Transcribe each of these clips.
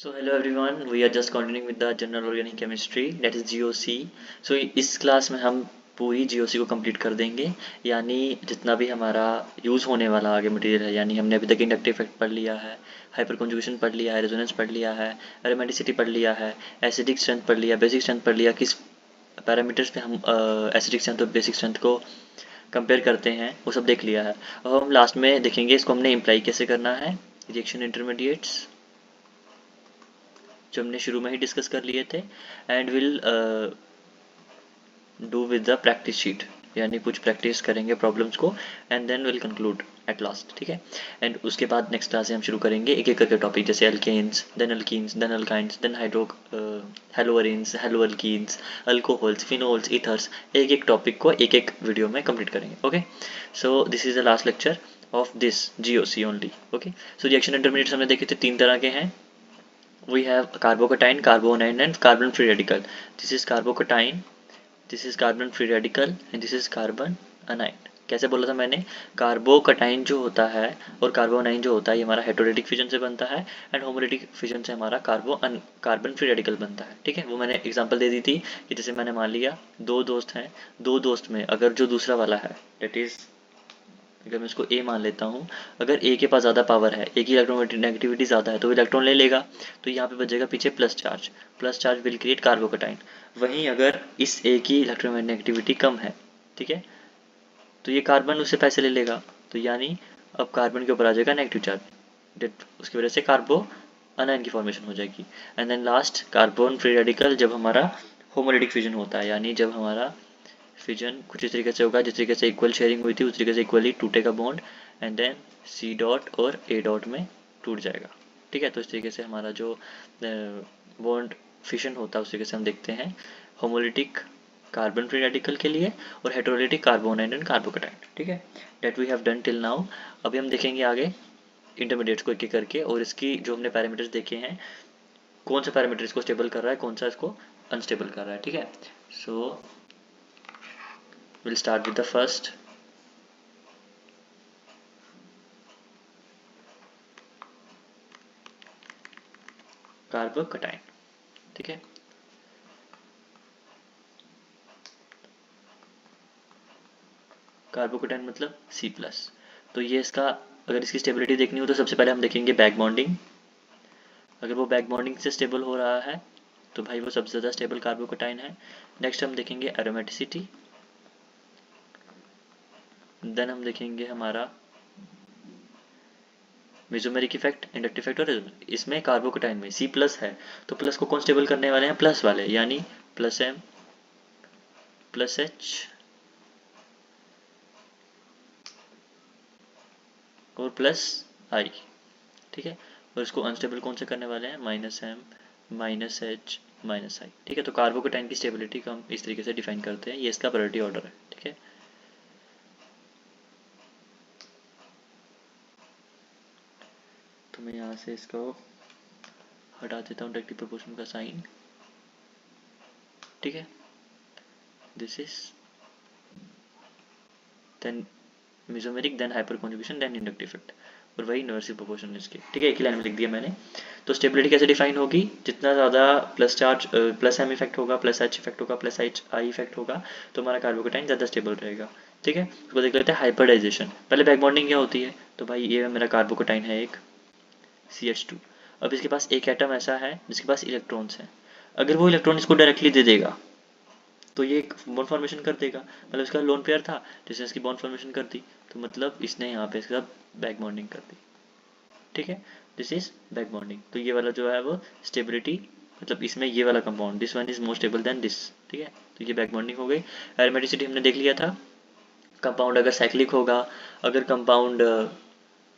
So hello everyone, we are just continuing with the general organic chemistry that is GOC. So इस class में हम पूरी GOC को complete कर देंगे, यानी जितना भी हमारा यूज़ होने वाला आगे मटेरियल है, यानी हमने अभी तक इंडक्टिव इफेक्ट पढ़ लिया है, हाइपर कॉन्जुगेशन पढ़ लिया है, रेजोनेंस पढ़ लिया है, एरोमेटिसिटी पढ़ लिया है, एसिडिक स्ट्रेंथ पढ़ लिया, बेसिक स्ट्रेंथ पढ़ लिया, किस पैरामीटर्स पे हम एसिडिक स्ट्रेंथ और बेसिक स्ट्रेंथ को कंपेयर करते हैं वो सब देख लिया है। अब हम लास्ट में देखेंगे इसको हमने इम्प्लाई कैसे करना है, रिएक्शन इंटरमीडिएट्स जो हमने शुरू में ही डिस्कस कर लिए थे, and will do with the practice sheet, यानी कुछ प्रैक्टिस करेंगे प्रॉब्लम्स को and then will conclude at last. ठीक है, एंड उसके बाद नेक्स्ट क्लास से हम शुरू करेंगे एक एक करके टॉपिक, जैसे alkanes, then alkenes, then alkynes, then haloarenes, haloalkenes, alcohols, phenols, ethers, एक एक टॉपिक को एक एक वीडियो में कंप्लीट करेंगे। Okay, so this is the last lecture of this GOC only. Okay, so reaction intermediates हमने देखे थे, तीन तरह के हैं। We have carbocation, carbonine and carbon free radical. This is carbocation, this is carbon free radical and this is carbon anion. कैसे बोला था मैंने, कार्बोकटाइन जो होता है और कार्बोनाइन जो होता है ये हमारा हेटेरोडेटिक फिजन से बनता है एंड होमोडेटिक फिजन से हमारा कार्बन फ्री रेडिकल बनता है। ठीक है, वो मैंने एग्जांपल दे दी थी कि जैसे मैंने मान लिया दो दोस्त हैं, दो दोस्त में अगर जो दूसरा वाला है डेट इज, अगर मैं इसको ए मान लेता हूँ, अगर ए के पास ज़्यादा पावर है, ए की इलेक्ट्रोनेगेटिविटी ज़्यादा है तो इलेक्ट्रॉन ले लेगा, तो यहाँ पे बचेगा पीछे प्लस चार्ज विल क्रिएट कार्बोकटाइन। वहीं अगर इस ए की इलेक्ट्रोनेगेटिविटी कम है, ठीक है, तो ये कार्बन उससे पैसे ले लेगा, तो यानी अब कार्बन के ऊपर आ जाएगा नेगेटिव चार्ज, उसकी वजह से कार्बो अनायन की फॉर्मेशन हो जाएगी। And then last carbon free radical, जब हमारा होमोलिटिक फ्यूजन होता है, यानी जब हमारा फिजन कुछ इस तरीके से होगा जिस तरीके से इक्वल शेयरिंग हुई थी उस तरीके से इक्वली टूटेगा bond and then C dot और A डॉट में टूट जाएगा। ठीक है, तो इस तरीके से हमारा जो बॉन्ड फिशन होता है उस तरीके से हम देखते हैं होमोलिटिक कार्बन फ्री रेडिकल के लिए और हेटेरोलिटिक कार्बोनाइन एंड कार्बोकटाइन। ठीक है, that we have done till now. अभी हम देखेंगे आगे इंटरमीडिएट्स को एक एक करके, और इसकी जो हमने पैरामीटर्स देखे हैं, कौन सा पैरामीटर इसको स्टेबल कर रहा है, कौन सा इसको अनस्टेबल कर रहा है। ठीक है, सो we'll start with the first कार्बोकटाइन। ठीक है, कार्बोकटाइन मतलब C+। तो ये इसका, अगर इसकी स्टेबिलिटी देखनी हो तो सबसे पहले हम देखेंगे बैक बॉन्डिंग। अगर वो बैक बॉन्डिंग से स्टेबल हो रहा है तो भाई वो सबसे ज़्यादा स्टेबल कार्बोकटाइन है। नेक्स्ट हम देखेंगे एरोमेटिसिटी, देन हम देखेंगे हमारा मेसोमेरिक इफेक्ट, इंडक्टिव इफेक्ट, और इसमें कार्बोकटाइन में C+ है तो प्लस को कौन स्टेबल करने वाले हैं, प्लस वाले, यानी +M +H और +I। ठीक है, और इसको अनस्टेबल कौन से करने वाले हैं, -M -H -I। ठीक है, तो कार्बोकटाइन की स्टेबिलिटी को हम इस तरीके से डिफाइन करते हैं, ये इसका प्रायोरिटी ऑर्डर है। ठीक है, तो मैं यहाँ से इसको हटा देता हूँ डायरेक्टिव प्रोपोर्शन का साइन। ठीक है, this is then mesomeric, then hyperconjugation, then inductive effect, और वही इन्वर्सिव प्रोपोर्शन इसके। ठीक है, एक ही लाइन में लिख दिया मैंने। तो स्टेबिलिटी कैसे डिफाइन होगी, जितना ज़्यादा प्लस चार्ज +M इफेक्ट होगा, +H इफेक्ट होगा, +I इफेक्ट होगा, तो हमारा कार्बोकटाइन ज़्यादा स्टेबल रहेगा। ठीक है, उसको देख लेते हैं हाइब्रिडाइजेशन। पहले बैक बॉन्डिंग क्या होती है, तो भाई ये मेरा कार्बोकटाइन है एक CH2। अब इसके पास एक एटम ऐसा है जिसके पास इलेक्ट्रॉन्स हैं, अगर वो इलेक्ट्रॉन इसको डायरेक्टली दे देगा तो ये एक बॉन्ड फॉर्मेशन कर देगा, मतलब इसका लोन पेयर था जिसने इसकी बॉन्ड फॉर्मेशन कर दी, तो मतलब इसने यहाँ पे इसके साथ बैक बॉन्डिंग कर दी। ठीक है, दिस इज बैक बॉन्डिंग। तो ये वाला जो है वो स्टेबिलिटी, मतलब इसमें ये वाला compound, this one is more stable then this. ठीक है, तो ये बैक बॉन्डिंग हो गई। एरोमेटिसिटी हमने देख लिया था, कंपाउंड अगर साइक्लिक होगा, अगर कंपाउंड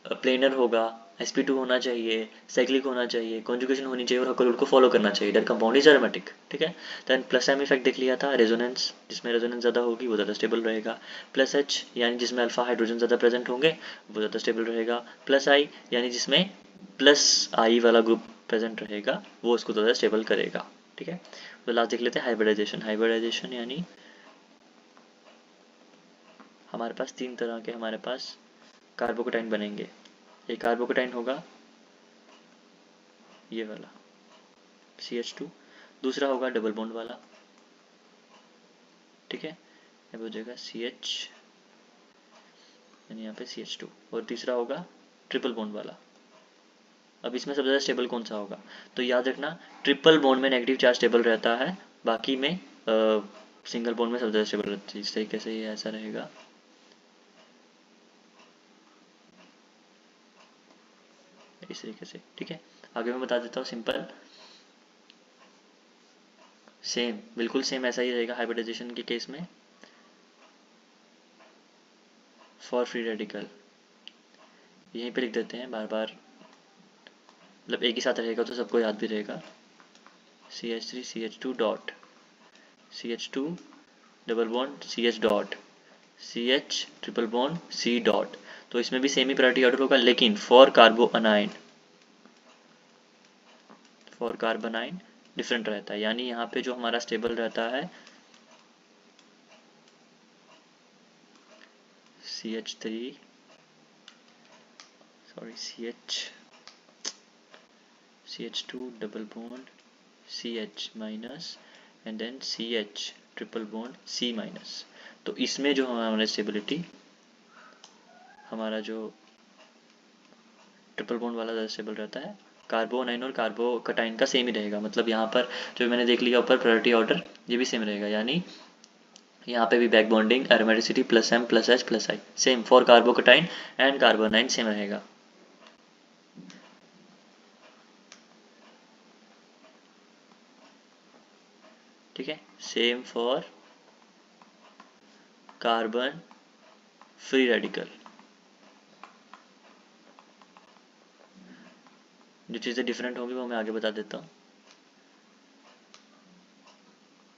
प्लेनर होगा, sp2 होना चाहिए, साइक्लिक होना चाहिए, कॉन्जुगेशन होनी चाहिए और हकल को फॉलो करना चाहिए, दैट कंपाउंड इज एरोमेटिक। ठीक है, देन +M इफेक्ट देख लिया था, रेजोनेंस, जिसमें रेजोनेंस ज़्यादा होगी वो ज़्यादा स्टेबल रहेगा। +H यानी जिसमें अल्फा हाइड्रोजन ज़्यादा प्रेजेंट होंगे वो ज़्यादा स्टेबल रहेगा। +I यानी जिसमें +I वाला ग्रुप प्रेजेंट रहेगा वो उसको ज़्यादा स्टेबल करेगा। ठीक है, तो लास्ट देख लेते हैं हाइब्रिडाइजेशन। हाइब्रिडाइजेशन यानी हमारे पास तीन तरह के हमारे पास कार्बोकटाइन बनेंगे। एक कार्बोकटाइन होगा ये वाला, CH2, दूसरा होगा डबल बॉन्ड वाला, ठीक है, अब हो जाएगा CH यानी यहाँ पे CH2, और तीसरा होगा ट्रिपल बॉन्ड वाला। अब इसमें सबसे ज़्यादा स्टेबल कौन सा होगा, तो याद रखना ट्रिपल बॉन्ड में नेगेटिव चार्ज स्टेबल रहता है, बाकी में सिंगल बॉन्ड में सबसे ज़्यादा स्टेबल रहती है। इस तरीके से ये ऐसा रहेगा, इस तरीके से, ठीक है। आगे मैं बता देता हूँ सिंपल, सेम बिल्कुल सेम ऐसा ही रहेगा हाइब्रिडाइजेशन के केस में। फॉर फ्री रेडिकल यहीं पे लिख देते हैं बार बार, मतलब एक ही साथ रहेगा तो सबको याद भी रहेगा। CH3 CH2 dot CH2 double bond CH dot CH triple bond C dot. तो इसमें भी सेम ही प्रायोरिटी ऑर्डर होगा, लेकिन फॉर कार्बोनाइन डिफरेंट रहता है, यानी यहाँ पे जो हमारा स्टेबल रहता है CH2 double bond CH minus and then CH triple bond C minus. तो इसमें जो हमारा स्टेबिलिटी, हमारा जो ट्रिपल बॉन्ड वाला ज़्यादा स्टेबल रहता है, कार्बोनाइन और कार्बोकटाइन का सेम ही रहेगा। मतलब यहाँ पर जो मैंने देख लिया ऊपर प्रायोरिटी ऑर्डर, ये भी सेम रहेगा, यानी यहाँ पे भी back bonding aromaticity plus M plus H plus I same for carbocation and carbanion same रहेगा। ठीक है, same for carbon free radical. जो चीज़ें डिफरेंट होंगी वो मैं आगे बता देता हूँ।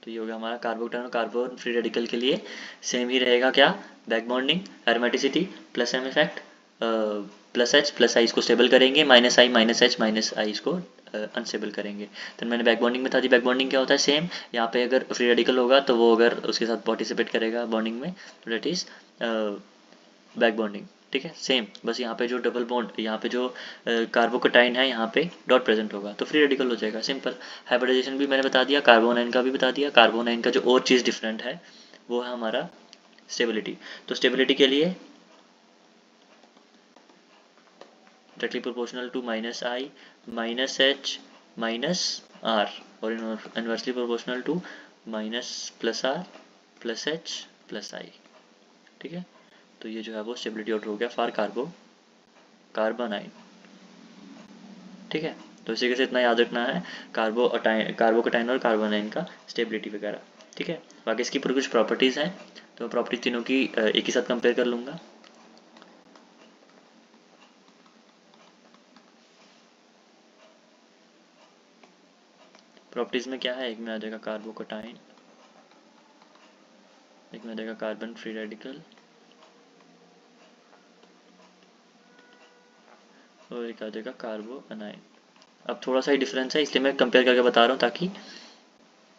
तो ये हो गया हमारा कार्बोकटाइन और कार्बन फ्री रेडिकल के लिए सेम ही रहेगा, क्या, back bonding aromaticity plus M effect plus H plus I इसको स्टेबल करेंगे, minus I minus H minus I इसको अनस्टेबल करेंगे। तो मैंने बैक बॉन्डिंग में था जी, बैक बॉन्डिंग क्या होता है, सेम यहाँ पे अगर फ्री रेडिकल होगा तो वो अगर उसके साथ पार्टिसिपेट करेगा बॉन्डिंग में, तो डेट इज बैक बॉन्डिंग। ठीक है, सेम, बस यहाँ पे जो डबल बॉन्ड, यहाँ पे जो कार्बोकटाइन है यहाँ पे डॉट प्रेजेंट होगा तो फ्री रेडिकल हो जाएगा, सिंपल। हाइब्रिडाइजेशन भी मैंने बता दिया, कार्बोनाइन का भी बता दिया। कार्बोनाइन का जो और चीज़ डिफरेंट है वो है हमारा स्टेबिलिटी। तो स्टेबिलिटी के लिए directly proportional to minus I minus H minus R, और inversely proportional to minus plus R plus H plus I. ठीक है, तो ये जो है वो स्टेबिलिटी ऑर्डर हो गया फॉर कार्बोनाइन। ठीक है, तो इसी से इतना याद रखना है कार्बोकटाइन और कार्बोनाइन का स्टेबिलिटी वगैरह। ठीक है, बाकी इसकी पूरी कुछ प्रॉपर्टीज़ हैं, तो प्रॉपर्टी तीनों की एक ही साथ कंपेयर कर लूँगा। प्रॉपर्टीज़ में क्या है, एक में आ जाएगा कार्बोकटाइन, एक में आ जाएगा कार्बन फ्री रेडिकल, और एक आ जाएगा कार्बोनाइन। अब थोड़ा सा ही डिफरेंस है इसलिए मैं कंपेयर करके बता रहा हूँ ताकि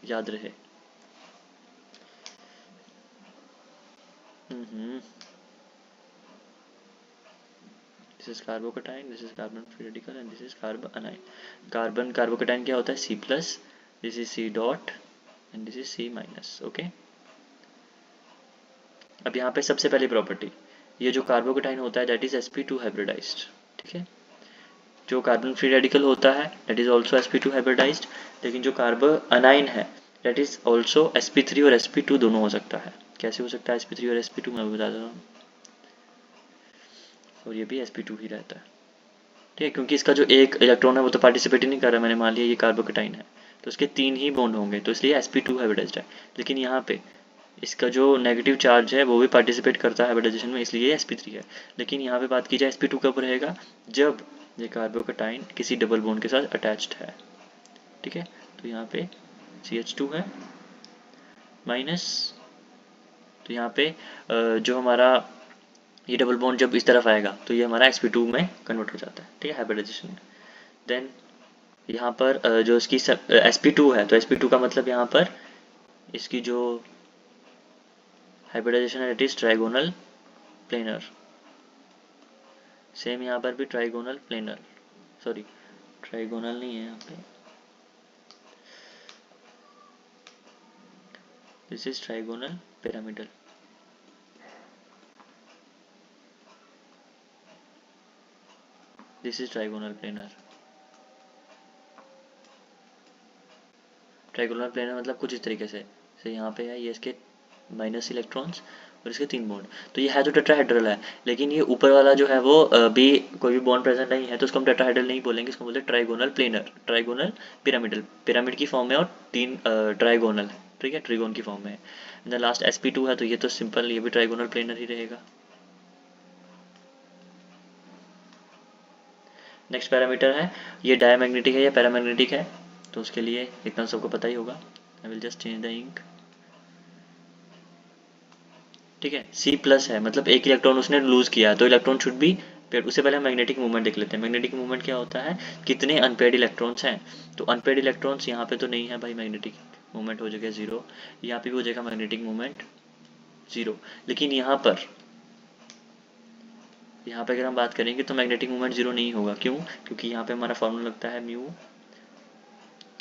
याद रहे। This is carbocation, this is carbon free radical and this is carbanion. Carbon carbocation क्या होता है, C plus, this is C dot and this is C minus. Okay, अब यहाँ पे सबसे पहली प्रॉपर्टी, ये जो कार्बोकटाइन होता है दैट इज sp2 हाइब्रिडाइज्ड। ठीक है, जो कार्बन फ्री रेडिकल होता है that is also sp2 hybridised, लेकिन जो कार्बोनाइन है दैट इज ऑल्सो sp3 और sp2 दोनों हो सकता है। कैसे हो सकता है sp3 और sp2, मैं बता देता हूँ, और ये भी sp2 ही रहता है। ठीक है, क्योंकि इसका जो एक इलेक्ट्रॉन है वो तो पार्टिसिपेट ही नहीं कर रहा, मैंने मान लिया ये कार्बोकटाइन है तो इसके 3 ही बॉन्ड होंगे, तो इसलिए sp2 हाइब्रिडाइज्ड है। लेकिन यहाँ पे इसका जो नेगेटिव चार्ज है वो भी पार्टिसिपेट करता है हाइब्रिडाइजेशन में, इसलिए sp3 है। लेकिन यहाँ पे बात की जाए sp2 कब रहेगा, जब ये कार्बोकटाइन किसी डबल बॉन्ड के साथ अटैच्ड है। ठीक है, तो यहाँ पे CH2 है माइनस, तो यहाँ पे जो हमारा ये डबल बॉन्ड जब इस तरफ आएगा तो ये हमारा sp2 में कन्वर्ट हो जाता है। ठीक है, हाइब्रिडाइजेशन में। देन यहाँ पर जो इसकी sp2 है, तो sp2 का मतलब यहाँ पर इसकी जो हाइब्रिडाइजेशन है it is trigonal planar. Same यहाँ पर भी ट्राइगोनल प्लेनर, सॉरी ट्राइगोनल नहीं है यहाँ पे, this is trigonal pyramidal. This is trigonal planar. Trigonal planar मतलब कुछ इस तरीके से यहाँ पे है ये इसके माइनस इलेक्ट्रॉन्स और इसके 3 बॉन्ड, तो ये है तो टेट्राहेड्रल है, लेकिन ये ऊपर वाला जो है वो भी कोई भी बॉन्ड प्रेजेंट नहीं है, तो इसको हम टेट्राहेड्रल नहीं बोलेंगे, इसको बोलते हैं trigonal planar, trigonal pyramidal, pyramid की फॉर्म में और 3 ट्राइगोनल है, ठीक है, ट्रिगोन की फॉर्म में। देन लास्ट sp2 है, तो ये तो सिंपल, ये भी ट्राइगोनल प्लेनर ही रहेगा। नेक्स्ट पैरामीटर है, ये डायमैग्नेटिक है या पैरामैग्नेटिक है, तो उसके लिए इतना सबको पता ही होगा। I will just change the ink. ठीक है, C+ है, मतलब एक इलेक्ट्रॉन उसने लूज किया, तो इलेक्ट्रॉन शुड बी पेड। उससे पहले हम मैग्नेटिक मूवमेंट देख लेते हैं। मैग्नेटिक मूवमेंट क्या होता है, कितने अनपेड इलेक्ट्रॉन्स हैं, तो अनपेड इलेक्ट्रॉन्स यहाँ पे तो नहीं है भाई, मैग्नेटिक मूवमेंट हो जाएगा 0, यहाँ पे भी हो जाएगा मैग्नेटिक मूवमेंट 0, लेकिन यहाँ पे अगर हम बात करेंगे तो मैग्नेटिक मूवमेंट 0 नहीं होगा। क्यों? क्योंकि यहाँ पे हमारा फॉर्मूला लगता है म्यू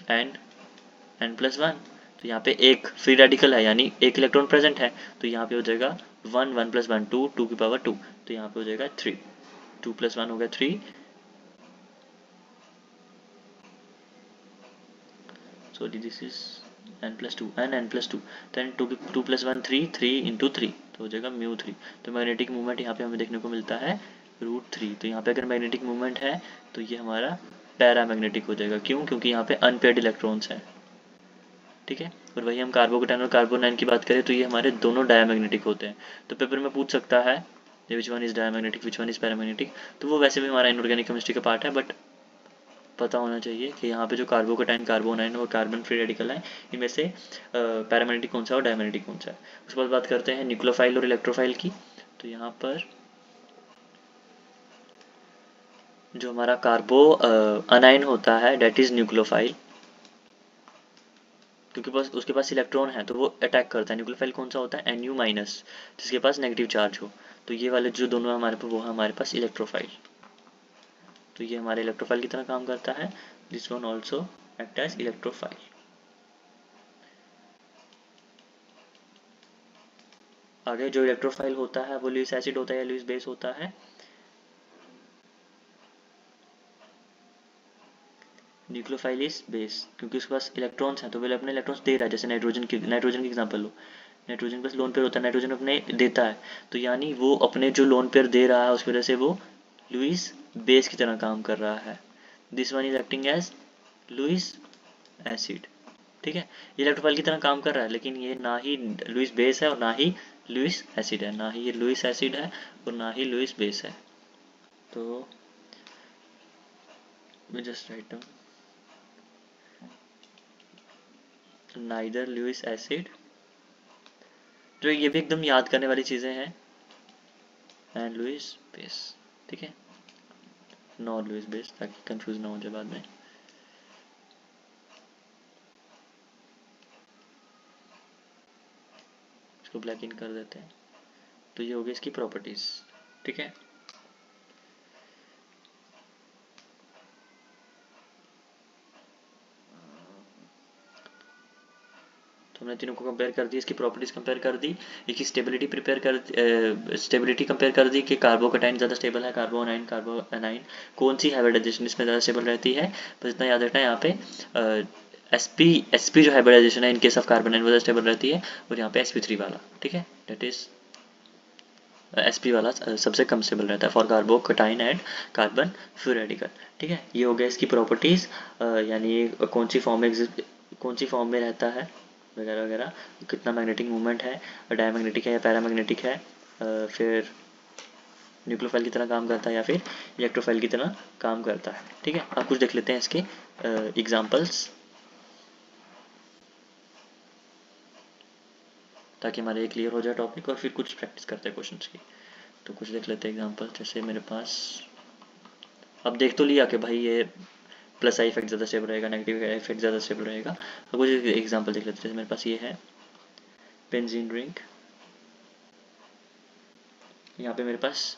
एंड n+1, तो यहाँ पे एक फ्री रेडिकल है, यानी एक इलेक्ट्रॉन प्रेजेंट है, तो यहाँ पे हो जाएगा 1, 1+1 2, 2⁻², तो यहाँ पे हो जाएगा 3, 2+1 हो गया 3, sorry this is n+2 and n+2, then 2+1 3, 3 × 3, तो हो जाएगा μ3। तो मैग्नेटिक मूवमेंट यहाँ पे हमें देखने को मिलता है √3। तो यहाँ पे अगर मैग्नेटिक मूवमेंट है तो ये हमारा पैरामैग्नेटिक हो जाएगा। क्यों? क्योंकि यहाँ पे अनपेड इलेक्ट्रॉन्स हैं, ठीक है। और वही हम कार्बोकेटाइन और कार्बोनाइन की बात करें तो ये हमारे दोनों डायमैग्नेटिक होते हैं। तो पेपर में पूछ सकता है which one is diamagnetic, which one is paramagnetic, तो वो वैसे भी हमारा इनऑर्गेनिक केमिस्ट्री का पार्ट है, बट पता होना चाहिए कि यहाँ पे जो कार्बोकेटाइन कार्बोनाइन और कार्बन फ्री रेडिकल है, इनमें से पैरामैग्नेटिक कौन सा है और डायमैग्नेटिक कौन सा है। उसके बाद बात करते हैं न्यूक्लियोफाइल और इलेक्ट्रोफाइल की। तो यहाँ पर जो हमारा कार्बो अनाइन होता है डेट इज न्यूक्लियोफाइल, क्योंकि बस उसके पास इलेक्ट्रॉन है तो वो अटैक करता है। न्यूक्लियोफाइल कौन सा होता है, Nu-, जिसके पास नेगेटिव चार्ज हो। तो ये वाले जो दोनों हमारे पास, वो है हमारे पास इलेक्ट्रोफाइल, तो ये हमारे इलेक्ट्रोफाइल की तरह काम करता है। This one also act as electrophile. आगे जो इलेक्ट्रोफाइल होता है वो लुईस एसिड होता है या लुईस बेस होता है। न्यूक्लियोफाइल इज बेस, क्योंकि उसके पास इलेक्ट्रॉन्स हैं तो वो अपने इलेक्ट्रॉन्स दे रहा है। जैसे नाइट्रोजन की एग्जांपल लो, नाइट्रोजन बस लोन पेयर होता है, नाइट्रोजन अपने देता है, तो यानी वो अपने जो लोन पेयर दे रहा है उसकी वजह से वो लुईस बेस की तरह काम कर रहा है। This one is acting as Lewis acid, ठीक है। ये इलेक्ट्रोफाइल की तरह काम कर रहा है, लेकिन ये ना ही लुईस बेस है और ना ही लुईस एसिड है, ना ही ये लुईस एसिड है और ना ही लुईस बेस है। तो मैं just write down neither Lewis acid, तो ये भी एकदम याद करने वाली चीज़ें हैं, एंड लुईस बेस, ठीक है, नॉट लुईस बेस, ताकि कंफ्यूज ना हो जाए बाद में। इसको ब्लैक इन कर देते हैं। तो ये हो गई इसकी प्रॉपर्टीज, ठीक है। तो हमने तीनों को कंपेयर कर दी, इसकी प्रॉपर्टीज कंपेयर कर दी, एक स्टेबिलिटी स्टेबिलिटी कंपेयर कर दी कि कार्बोकेटाइन ज़्यादा स्टेबल है, कार्बोनाइन कौन सी हाइब्रिडाइजेशन इसमें ज़्यादा स्टेबल रहती है। बस इतना याद रखना है, यहाँ पे sp जो हाइब्रिडाइजेशन है इन केस ऑफ कार्बोनाइन वो ज़्यादा स्टेबल रहती है, और यहाँ पे sp3 वाला, ठीक है, डेट इज sp वाला सबसे कम स्टेबल रहता है for carbocation and carbon free radical, ठीक है। ये हो गया इसकी प्रॉपर्टीज, यानी कौन सी फॉर्म में रहता है वगैरह वगैरह, कितना मैग्नेटिक मूवमेंट है, डायमैग्नेटिक है या पैरामैग्नेटिक है, फिर न्यूक्लियोफाइल की तरह काम करता है या फिर इलेक्ट्रोफाइल की तरह काम करता है, ठीक है। अब कुछ देख लेते हैं इसके एग्जांपल्स, ताकि हमारे ये क्लियर हो जाए टॉपिक, और फिर कुछ प्रैक्टिस करते हैं क्वेश्चंस की। तो कुछ देख लेते हैं एग्जांपल, जैसे मेरे पास अब देख तो लिया कि भाई ये प्लस आई इफेक्ट ज़्यादा स्टेबल रहेगा, नेगेटिव इफेक्ट ज़्यादा स्टेबल रहेगा। अब कुछ एग्जांपल देख लेते हैं, जैसे मेरे पास ये है बेंजीन रिंग, यहाँ पे मेरे पास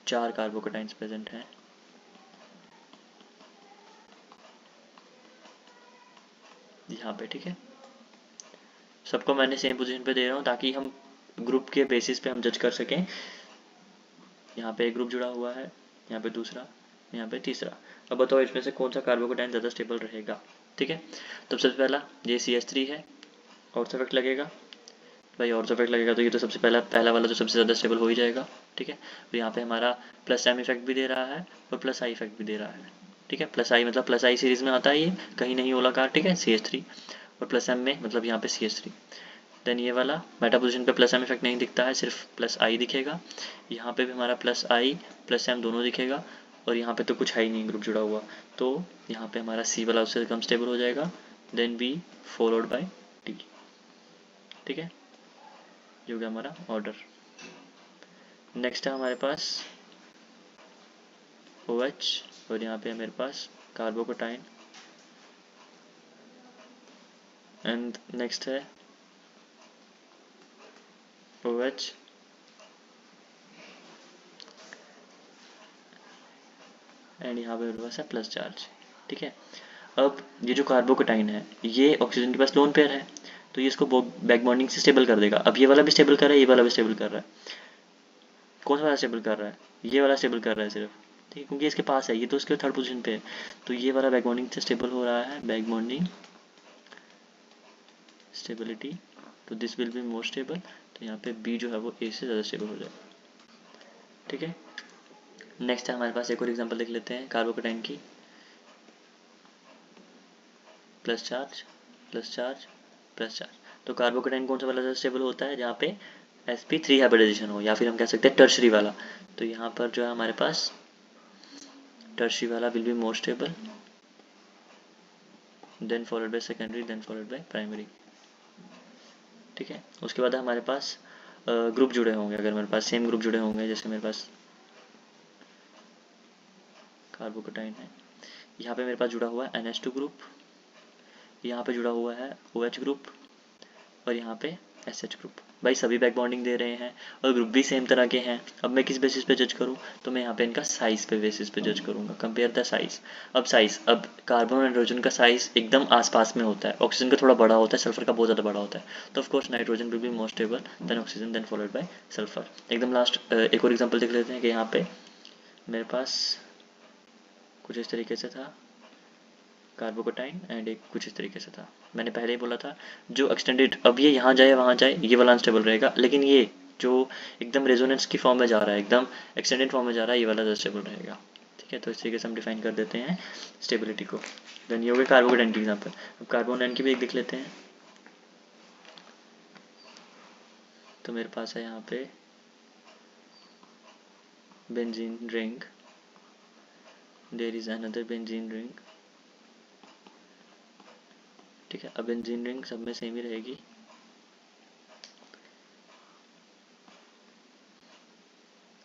4 कार्बोकेटाइंस प्रेजेंट हैं, यहाँ पे, ठीक है। सबको मैंने सेम पोजीशन पे दे रहा हूँ ताकि हम ग्रुप के बेसिस पे हम जज कर सकें। यहाँ पे एक ग्रुप जुड़ा हुआ है, यहाँ पे दूसरा, यहाँ पे तीसरा। अब बताओ इसमें से कौन सा कार्बोकेटाइन ज़्यादा स्टेबल रहेगा। ठीक है, तो सबसे पहला ये CH3 है, ऑर्थो इफेक्ट लगेगा भाई, ऑर्थो इफेक्ट लगेगा तो ये तो सबसे पहला वाला तो सबसे ज़्यादा स्टेबल हो ही जाएगा। ठीक है, तो यहाँ पे हमारा प्लस एम इफेक्ट भी दे रहा है और प्लस आई इफेक्ट भी दे रहा है। ठीक है, प्लस आई मतलब प्लस आई सीरीज में आता है, ये कहीं नहीं होला कार। ठीक है, CH3, और प्लस एम में मतलब यहाँ पे CH3। देन ये वाला मेटा पोजीशन पे प्लस एम इफेक्ट नहीं दिखता है, सिर्फ प्लस आई दिखेगा। यहाँ पे भी हमारा प्लस आई प्लस एम दोनों दिखेगा, और यहाँ पे तो कुछ है ही नहीं ग्रुप जुड़ा हुआ, तो यहाँ पे हमारा सी वाला उससे कम स्टेबल हो जाएगा। Then B followed by T. ठीक है, ये हो गया हमारा ऑर्डर। नेक्स्ट है हमारे पास OH, और यहाँ पे है मेरे पास कार्बोकेटाइन। एंड नेक्स्ट है OH एंड यहाँ पे मेरे पास है प्लस चार्ज। ठीक है, अब ये जो कार्बोकेटाइन है ये ऑक्सीजन के पास लोन पेयर है, तो ये इसको बैक बॉन्डिंग से स्टेबल कर देगा। अब ये वाला भी स्टेबल कर रहा है, ये वाला भी स्टेबल कर रहा है। कौन सा वाला स्टेबल कर रहा है? ये वाला स्टेबल कर रहा है सिर्फ। ठीक है, क्योंकि इसके पास है, ये तो इसके थर्ड पोजीशन पे है, तो ये वाला बैक बॉन्डिंग से स्टेबल हो रहा है, बैक बॉन्डिंग स्टेबिलिटी, तो this will be more stable. तो यहाँ पे बी जो है वो ए से ज़्यादा स्टेबल हो जाएगा। ठीक है, नेक्स्ट है हमारे पास एक और एग्जांपल देख लेते हैं कार्बोकेटाइन की। Plus charge plus charge plus charge, तो कार्बोकेटाइन कौन सा वाला ज़्यादा स्टेबल होता है? जहाँ पे sp3 हाइब्रिडाइजेशन हो, या फिर हम कह सकते हैं टर्शरी वाला। तो यहाँ पर जो है हमारे पास टर्शरी वाला will be more stable, then followed by secondary, then followed by primary. ठीक है, उसके बाद हमारे पास ग्रुप जुड़े होंगे। अगर मेरे पास सेम ग्रुप जुड़े होंगे, जैसे मेरे पास कार्बोकेटाइन है, यहाँ पे मेरे पास जुड़ा हुआ है NH2 ग्रुप, यहाँ पे जुड़ा हुआ है OH ग्रुप, और यहाँ पे SH ग्रुप। भाई सभी बैक बॉन्डिंग दे रहे हैं और ग्रुप भी सेम तरह के हैं। अब मैं किस बेसिस पे जज करूँ? तो मैं यहाँ पे इनका साइज पे बेसिस पे जज करूँगा, कंपेयर द साइज। अब कार्बन और नाइट्रोजन का साइज एकदम आसपास में होता है, ऑक्सीजन का थोड़ा बड़ा होता है, सल्फर का बहुत ज़्यादा बड़ा होता है, तो of course nitrogen will be more stable than oxygen, then followed by sulphur. एकदम लास्ट एक और एग्जाम्पल देख लेते हैं कि यहाँ पे मेरे पास कुछ इस तरीके से था कार्बोकेटाइन, एंड एक कुछ इस तरीके से था। मैंने पहले ही बोला था जो एक्सटेंडेड, अब ये यहाँ जाए वहाँ जाए ये वाला अनस्टेबल रहेगा, लेकिन ये जो एकदम रेजोनेंस की फॉर्म में जा रहा है, एकदम एक्सटेंडेड फॉर्म में जा रहा है, ये वाला अनस्टेबल रहेगा। ठीक है, तो इस तरीके से हम डिफाइन कर देते हैं स्टेबिलिटी को। देन ये हो गया कार्बोकेटाइन की एग्जाम्पल। अब कार्बोनेन की भी एक देख लेते हैं। तो मेरे पास है यहाँ पे benzene ring, there is another benzene ring. ठीक है, अब बेंजीन रिंग सब में सेम ही रहेगी।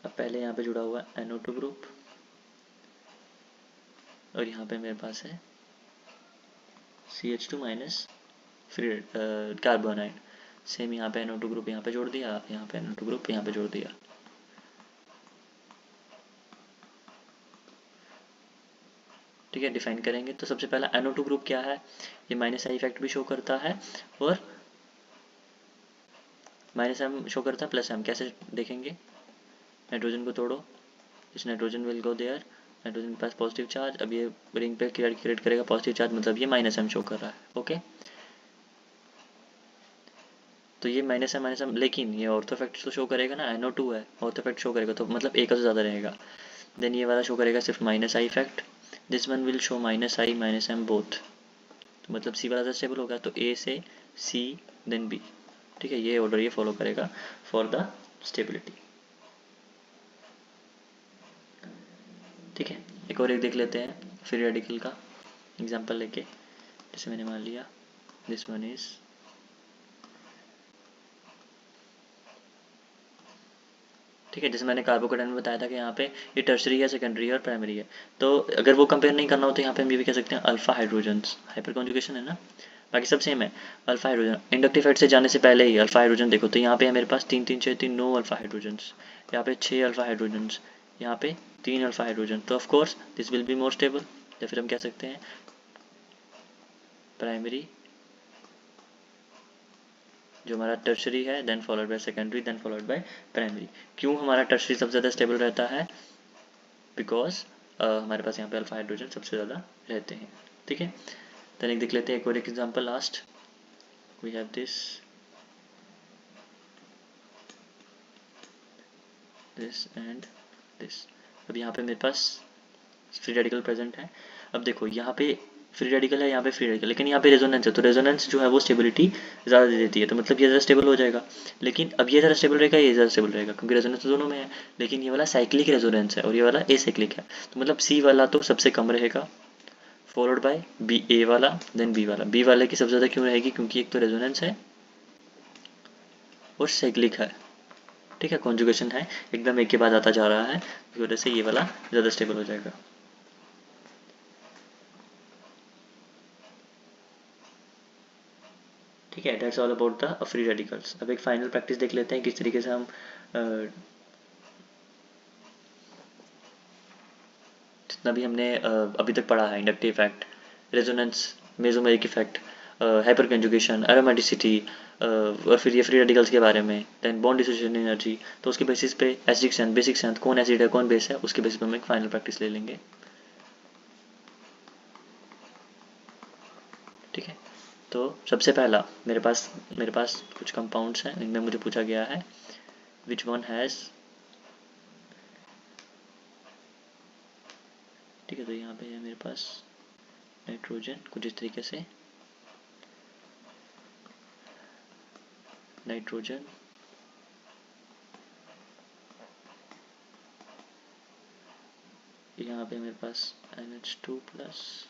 अब पहले यहाँ पे जुड़ा हुआ है NO2 ग्रुप, और यहाँ पे मेरे पास है CH2 माइनस फ्री कार्बोनाइड। सेम यहाँ पे NO2 ग्रुप यहाँ पे जोड़ दिया, यहाँ पे NO2 ग्रुप यहाँ पे जोड़ दिया। ठीक है, डिफाइन करेंगे तो सबसे पहला NO2 ग्रुप क्या है? ये माइनस आई इफेक्ट भी शो करता है, और माइनस एम शो करता है, प्लस एम। कैसे देखेंगे? नाइट्रोजन को तोड़ो, इस nitrogen will go there, nitrogen के पास पॉजिटिव चार्ज, अब ये रिंग पे क्रिएट करेगा पॉजिटिव चार्ज, मतलब ये माइनस एम शो कर रहा है। ओके, तो ये माइनस एम, लेकिन ये ऑर्थो इफेक्ट तो शो करेगा ना, NO2 है, ऑर्थो इफेक्ट शो करेगा, तो मतलब एक से ज़्यादा रहेगा। देन ये वाला शो करेगा सिर्फ minus I effect, this one will show minus I minus M both, तो मतलब सी वाला स्टेबल होगा, तो ए से सी देन बी। ठीक है, ये ऑर्डर ये फॉलो करेगा फॉर द स्टेबिलिटी। ठीक है, एक और एक देख लेते हैं फ्री रेडिकल का एग्जांपल लेके। जैसे मैंने मान लिया दिस वन इज, ठीक है, जैसे मैंने कार्बोकेटाइन में बताया था कि यहाँ पे ये टर्शरी है, सेकेंडरी है और प्राइमरी है, तो अगर वो कंपेयर नहीं करना हो तो यहाँ पे हम ये भी कह सकते हैं अल्फा हाइड्रोजन्स, हाइपर कॉन्जुगेशन है ना, बाकी सब सेम है। अल्फा हाइड्रोजन इंडक्टिव साइड से जाने से पहले ही अल्फा हाइड्रोजन देखो, तो यहाँ पे है मेरे पास 3 3 6 3 9 अल्फा हाइड्रोजन्स, यहाँ पे 6 अल्फा हाइड्रोजन्स, यहाँ पे 3 अल्फा हाइड्रोजन, तो of course this will be more stable, या फिर हम कह सकते हैं प्राइमरी जो हमारा टर्शरी है, then followed by secondary, then followed by primary. क्यों हमारा टर्शरी सबसे ज़्यादा स्टेबल रहता है? बिकॉज हमारे पास यहाँ पे अल्फा हाइड्रोजन सबसे ज़्यादा रहते हैं। ठीक है, देन एक देख लेते हैं एक और एक example last. We have this and this. अब यहाँ पे मेरे पास फ्री रेडिकल प्रेजेंट है। अब देखो यहाँ पे फ्री रेडिकल है, यहाँ पे फ्री रेडिकल, लेकिन यहाँ पे रेजोनेंस है, तो रेजोनेंस जो है वो स्टेबिलिटी ज़्यादा दे देती है, तो मतलब ये ज़रा स्टेबल हो जाएगा। लेकिन अब ये ज़रा स्टेबल रहेगा, ये ज़रा स्टेबल रहेगा, क्योंकि रेजोनेंस तो दोनों में है। लेकिन ये वाला साइक्लिक रेजोनेंस है और ये वाला ए साइक्लिक है, तो मतलब सी वाला तो सबसे कम रहेगा, फॉलोड बाय बी ए वाला, देन बी वाला। बी वाले की सबसे ज़्यादा क्यों रहेगी? क्योंकि एक तो रेजोनेंस है और साइक्लिक है। ठीक है, कॉन्जुगेशन है, एकदम एक के बाद आता जा रहा है, इस वजह से ये वाला ज़्यादा स्टेबल हो जाएगा। ठीक है, that's all about the free radicals. अब एक फाइनल प्रैक्टिस देख लेते हैं किस तरीके से हम जितना भी हमने अभी तक पढ़ा है, inductive effect, resonance, mesomeric effect, hyper conjugation, aromaticity, और फिर ये फ्री रेडिकल्स के बारे में, देन बॉन्ड डिसोसिएशन एनर्जी, तो उसके बेसिस पे एसिडिक स्ट्रेंथ, बेसिक स्ट्रेंथ, कौन एसिड है कौन बेस है, उसके बेसिस पे हम एक फाइनल प्रैक्टिस ले लेंगे। ठीक है, तो सबसे पहला मेरे पास कुछ कंपाउंड्स हैं, इनमें मुझे पूछा गया है विच वन हैज़। ठीक है, तो यहाँ पे है मेरे पास नाइट्रोजन कुछ इस तरीके से, नाइट्रोजन, यहाँ पे मेरे पास NH2+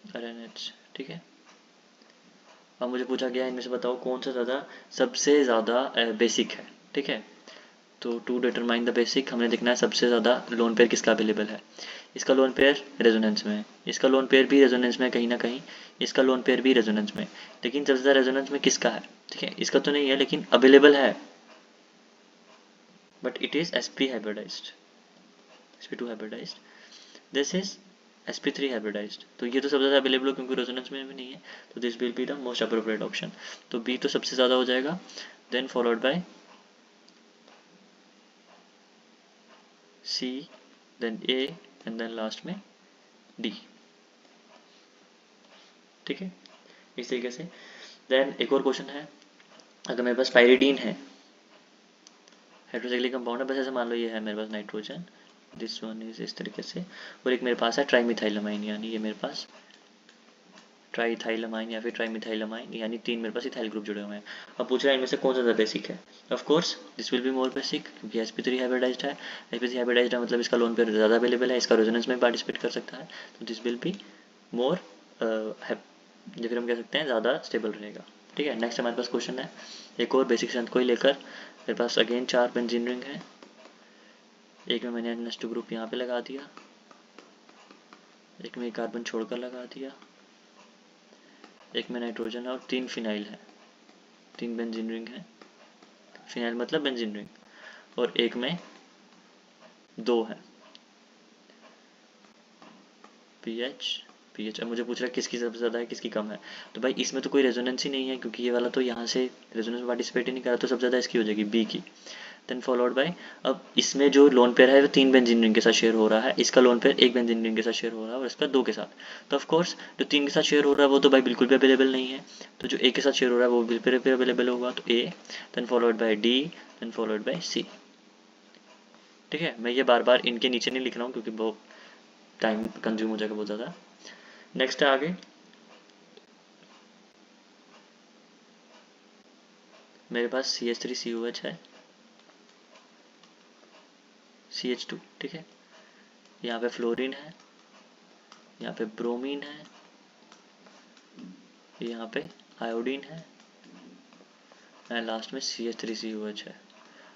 और NH। ठीक है, अब मुझे पूछा गया इनमें से बताओ कौन सा सबसे ज़्यादा बेसिक है। ठीक है, तो टू डिटरमाइन द बेसिक हमें देखना है सबसे ज़्यादा लोन पेयर किसका अवेलेबल है। इसका लोन पेयर रेजोनेंस में है, इसका लोन पेयर भी रेजोनेंस में कहीं ना कहीं, इसका लोन पेयर भी रेजोनेंस में, लेकिन सबसे ज़्यादा रेजोनेंस में किसका है? ठीक है, इसका तो नहीं है लेकिन अवेलेबल है, but it is sp hybridised, sp2 hybridised, this is sp3 hybridised. तो ये तो सबसे ज़्यादा अवेलेबल हो क्योंकि रेजोनेंस में भी नहीं है, तो this will be the most appropriate option. तो बी तो सबसे ज़्यादा हो जाएगा, then followed by C, then A, and then last में डी। ठीक है, इस तरीके से। देन एक और क्वेश्चन है, अगर मेरे पास पायरिडीन है, हाइड्रोक्साइक्लिक कंपाउंड है, बस ऐसे मान लो ये है मेरे पास नाइट्रोजन, दिस वन इज इस तरीके से, और एक मेरे पास है ट्राईमिथाइलमाइन, यानी ये मेरे पास ट्राईथाइलमाइन या फिर ट्राईमिथाइलमाइन, यानी 3 मेरे पास इथाइल ग्रुप जुड़े हुए हैं। अब पूछ रहा है इनमें से कौन सा ज़्यादा बेसिक है। Of course this will be more basic, क्योंकि sp3 हाइब्रिडाइज्ड है, sp3 हाइब्रिडाइज्ड है मतलब इसका लोन पेयर ज़्यादा अवेलेबल है, इसका रेजोनेंस में पार्टिसिपेट कर सकता है, तो दिस विल बी मोर, या फिर हम कह सकते हैं ज़्यादा स्टेबल रहेगा। ठीक है, नेक्स्ट हमारे पास क्वेश्चन है एक और बेसिक स्ट्रेंथ को ही लेकर। मेरे पास अगेन 4 बेंजीन रिंग है, एक में मैंने NH2 ग्रुप यहाँ पे लगा दिया, एक में कार्बन छोड़कर लगा दिया, एक में नाइट्रोजन है और 3 फिनाइल है, 3 बेंजीन रिंग है, फिनाइल मतलब बेंजीन रिंग, और एक में 2 है पीएच। अब मुझे पूछ रहा है किसकी सबसे ज़्यादा है किसकी कम है, तो भाई इसमें तो कोई रेजोनेंस ही नहीं है, क्योंकि ये वाला तो यहाँ से रेजोनेंस में पार्टिसिपेट ही नहीं करा, तो सबसे ज़्यादा इसकी हो जाएगी बी की, देन फॉलोड बाय, अब इसमें जो लोन पेयर है वो 3 बेंजीन रिंग के साथ शेयर हो रहा है, इसका लोन पेयर 1 बेंजीन रिंग के साथ शेयर हो रहा है और इसका 2 के साथ, तो ऑफकोर्स जो 3 के साथ शेयर हो रहा है वो तो भाई बिल्कुल भी अवेलेबल नहीं है, तो जो 1 के साथ शेयर हो रहा है वो बिल्कुल भी अवेलेबल होगा, तो A, then followed by D, then followed by C. ठीक है, मैं ये बार बार इनके नीचे नहीं लिख रहा हूँ क्योंकि बहुत टाइम कंज्यूम हो जाएगा बहुत ज़्यादा। नेक्स्ट है आगे, मेरे पास CH3COH है, CH2। ठीक है, यहाँ पे फ्लोरीन है, यहाँ पे ब्रोमीन है, यहाँ पे आयोडीन है, एंड लास्ट में CH3COH है।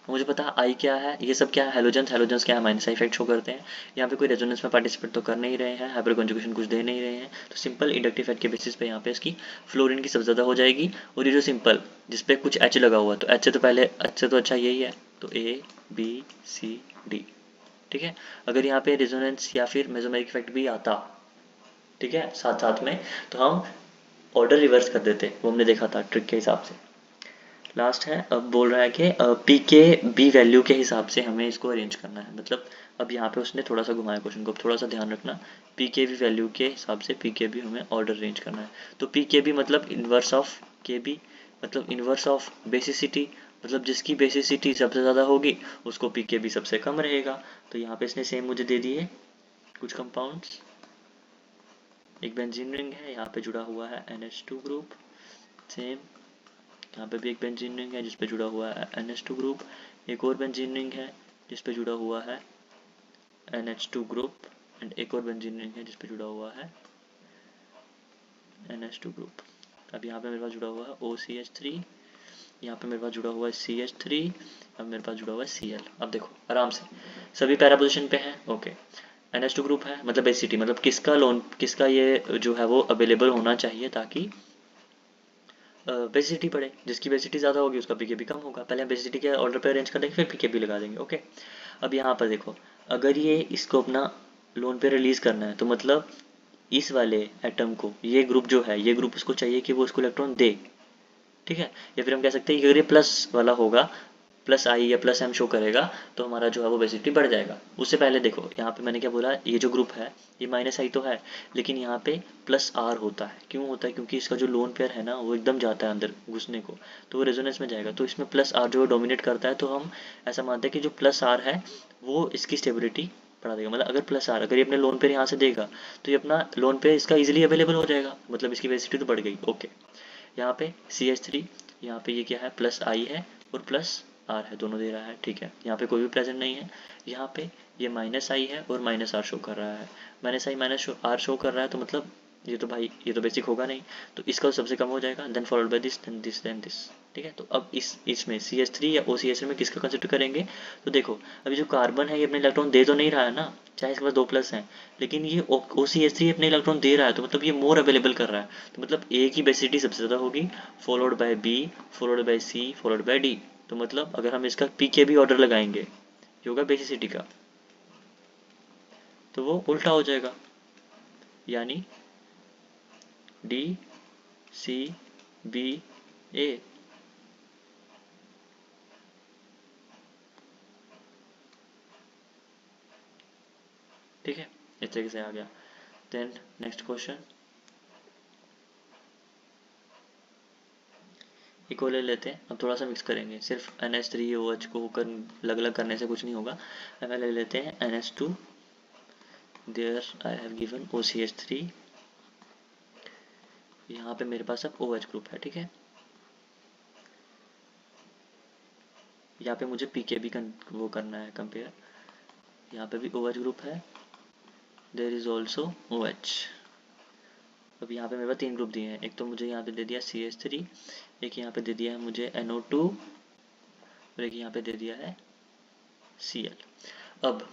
मुझे पता है आई क्या है, ये सब क्या है, हेलोजेंस, हेलोजेंस क्या है, माइनस इफेक्ट शो करते हैं। यहाँ पे कोई रेजोनेंस में पार्टिसिपेट तो कर नहीं रहे हैं, हाइपर कंजुगेशन कुछ दे नहीं रहे हैं, तो सिंपल इंडक्टिव इफेक्ट के बेसिस पे यहाँ पे इसकी फ्लोरीन की सबसे ज़्यादा हो जाएगी, और ये जो सिंपल जिसपे कुछ H लगा हुआ, तो H से तो पहले अच्छे तो अच्छा यही है, तो ABCD। ठीक है, अगर यहाँ पे रेजोनेंस या फिर मेसोमेरिक इफेक्ट भी आता, ठीक है, साथ साथ में, तो हम ऑर्डर रिवर्स कर देते, वो हमने देखा था ट्रिक के हिसाब से। लास्ट है, अब बोल रहा है कि पी के बी वैल्यू के हिसाब से हमें इसको अरेंज करना है। मतलब अब यहाँ पे उसने थोड़ा सा घुमाया क्वेश्चन को, थोड़ा सा ध्यान रखना। पी के बी वैल्यू के हिसाब से पी के बी हमें ऑर्डर अरेंज करना है। तो पी के बी मतलब इन्वर्स ऑफ के बी, मतलब इन्वर्स ऑफ बेसिसिटी, मतलब जिसकी बेसिसिटी सबसे ज़्यादा होगी उसको पी के बी सबसे कम रहेगा। तो यहाँ पे इसने सेम मुझे दे दिए कुछ कंपाउंड्स। एक बेंजीन रिंग है, यहाँ पे जुड़ा हुआ है NH2 ग्रुप, सेम यहाँ पे भी एक बेंजीन रिंग है जिस पे जुड़ा हुआ है NH2 ग्रुप, एक और बेंजीन रिंग है जिस पे जुड़ा हुआ है NH2 ग्रुप, एंड एक और बेंजीन रिंग है जिस पे जुड़ा हुआ है NH2 ग्रुप। अब यहाँ पे मेरे पास जुड़ा हुआ है OCH3, यहाँ पे मेरे पास जुड़ा हुआ है CH3, अब मेरे पास जुड़ा हुआ है Cl। अब देखो आराम से सभी पैरा पोजिशन पे हैं, ओके। NH2 ग्रुप है मतलब बेसिसिटी, मतलब किसका ये जो है वो अवेलेबल होना चाहिए ताकि बेसिसिटी बढ़े। जिसकी बेसिसिटी ज़्यादा होगी उसका पीके भी कम होगा। पहले हम बेसिसिटी के ऑर्डर पे अरेंज कर देंगे, फिर पीके भी लगा देंगे, ओके। अब यहाँ पर देखो, अगर ये इसको अपना लोन पे रिलीज़ करना है तो मतलब इस वाले एटम को ये ग्रुप जो है, ये ग्रुप उसको चाहिए कि वो उसको इलेक्ट्रॉन दे, ठीक है। या फिर हम कह सकते हैं कि अगर ये प्लस वाला होगा, प्लस आई या प्लस एम शो करेगा तो हमारा जो है वो बेसिसिटी बढ़ जाएगा। उससे पहले देखो यहाँ पे मैंने क्या बोला, ये जो ग्रुप है ये माइनस आई तो है, लेकिन यहाँ पे प्लस आर होता है। क्यों होता है? क्योंकि इसका जो लोन पेयर है ना वो एकदम जाता है अंदर घुसने को, तो वो रेजोनेंस में जाएगा, तो इसमें प्लस आर जो डोमिनेट करता है। तो हम ऐसा मानते हैं कि जो प्लस आर है वो इसकी स्टेबिलिटी बढ़ा देगा। मतलब अगर प्लस आर, अगर ये अपने लोन पेयर यहाँ से देगा तो ये अपना लोन पेयर इसका इजिली अवेलेबल हो जाएगा, मतलब इसकी बेसिसिटी तो बढ़ गई, ओके। यहाँ पे CH3, यहाँ पे ये क्या है, प्लस आई है और प्लस आर है, दोनों दे रहा है, ठीक है। यहाँ पे कोई भी प्रेजेंट नहीं है। यहाँ पे ये माइनस आई है और माइनस आर शो कर रहा है, minus I minus R show कर रहा है, तो मतलब ये तो भाई ये तो बेसिक होगा नहीं, तो इसका तो सबसे कम हो जाएगा, then followed by this then this then this, ठीक है। तो अब इसमें CH3 या OCH3 में किसका कंसिडर करेंगे? तो देखो अभी जो कार्बन है ये अपने इलेक्ट्रॉन दे तो नहीं रहा है ना, चाहे इसके पास 2 प्लस हैं, लेकिन ये OCH3 अपने इलेक्ट्रॉन दे रहा है, तो मतलब ये मोर अवेलेबल कर रहा है। तो मतलब A की बेसिसिटी सबसे ज़्यादा होगी, followed by B, followed by C, followed by D। तो मतलब अगर हम इसका पीके भी ऑर्डर लगाएंगे ये होगा बेसिसिटी का, तो वो उल्टा हो जाएगा, यानी DCBA। ठीक है, इस तरीके से आ गया। देन नेक्स्ट क्वेश्चन, एक और ले लेते हैं। अब थोड़ा सा मिक्स करेंगे, सिर्फ NH3OH को अलग अलग करने से कुछ नहीं होगा। अब ले लेते हैं NH2, there I have given OCH3, यहाँ पे मेरे पास अब OH ग्रुप है, ठीक है। यहाँ पे मुझे पीके भी वो करना है कंपेयर, यहाँ पे भी OH ग्रुप है, देयर इज ऑल्सो OH। अब यहाँ पे मेरे पास 3 ग्रुप दिए हैं, एक तो मुझे यहाँ पे दे दिया CH3, एक यहाँ पे दे दिया है मुझे NO2 और एक यहाँ पे दे दिया है Cl। अब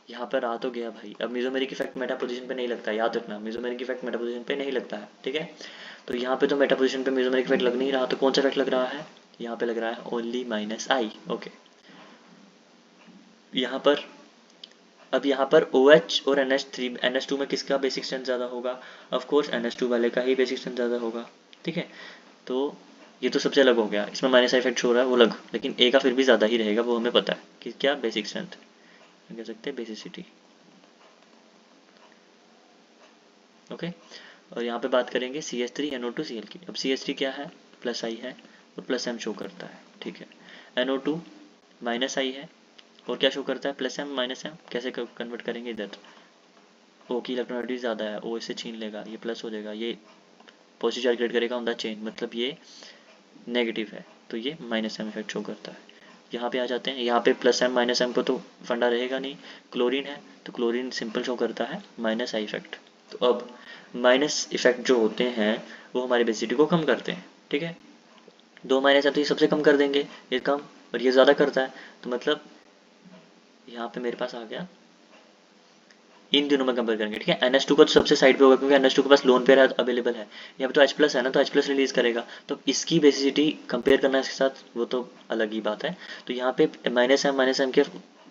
यहाँ पर आ तो गया भाई, अब मेसोमेरिक इफेक्ट मेटा पोजीशन पे नहीं लगता है, याद रखना मेसोमेरिक इफेक्ट मेटा पोजीशन पे नहीं लगता है, ठीक है। तो यहाँ पे तो मेटा पोजीशन पे मेसोमेरिक इफेक्ट लग नहीं रहा, तो कौन सा इफेक्ट लग रहा है? यहाँ पे लग रहा है ओनली माइनस आई, ओके। यहाँ पर अब यहाँ पर OH और NH2 में किसका बेसिक स्ट्रेंथ ज़्यादा होगा? ऑफ कोर्स NH2 वाले का ही बेसिक स्ट्रेंथ ज़्यादा होगा, ठीक है। तो ये तो सबसे अलग हो गया, इसमें माइनस इफेक्ट हो रहा है वो अलग, लेकिन A का फिर भी ज़्यादा ही रहेगा, वो हमें पता है कि क्या बेसिक स्ट्रेंथ कह सकते हैं, बेसिसिटी, ओके। और यहाँ पे बात करेंगे CH3NO2Cl की। अब CH3 क्या है? प्लस आई है और प्लस एम शो करता है, ठीक है। NO2 माइनस आई है और क्या शो करता है? Plus M minus M. कैसे कन्वर्ट करेंगे? इधर O की इलेक्ट्रोनेगेटिविटी ज़्यादा है, O इससे छीन लेगा, ये प्लस हो जाएगा, ये पॉजिटिव चार्ज क्रिएट करेगा ऑन द चेन, मतलब ये नेगेटिव है, तो ये माइनस एम इफेक्ट शो करता है। यहाँ पे आ जाते हैं, यहाँ पे प्लस एम माइनस एम को तो फंडा रहेगा नहीं, क्लोरीन है तो क्लोरीन सिंपल शो करता है माइनस आई इफेक्ट। तो अब माइनस इफेक्ट जो होते हैं वो हमारी बेसिसिटी को कम करते हैं, ठीक है। 2 माइनस है तो ये सबसे कम कर देंगे, ये कम और ये ज़्यादा करता है, तो मतलब यहाँ पे मेरे पास आ गया, इन दिनों में कंपेयर करेंगे, ठीक है। NH2 का तो सबसे साइड पे होगा क्योंकि NH2 के पास लोन पेयर अवेलेबल है, यहाँ पे तो H प्लस है ना, तो H प्लस रिलीज करेगा, तो इसकी बेसिसिटी कंपेयर करना इसके साथ वो तो अलग ही बात है। तो यहाँ पे माइनस एम के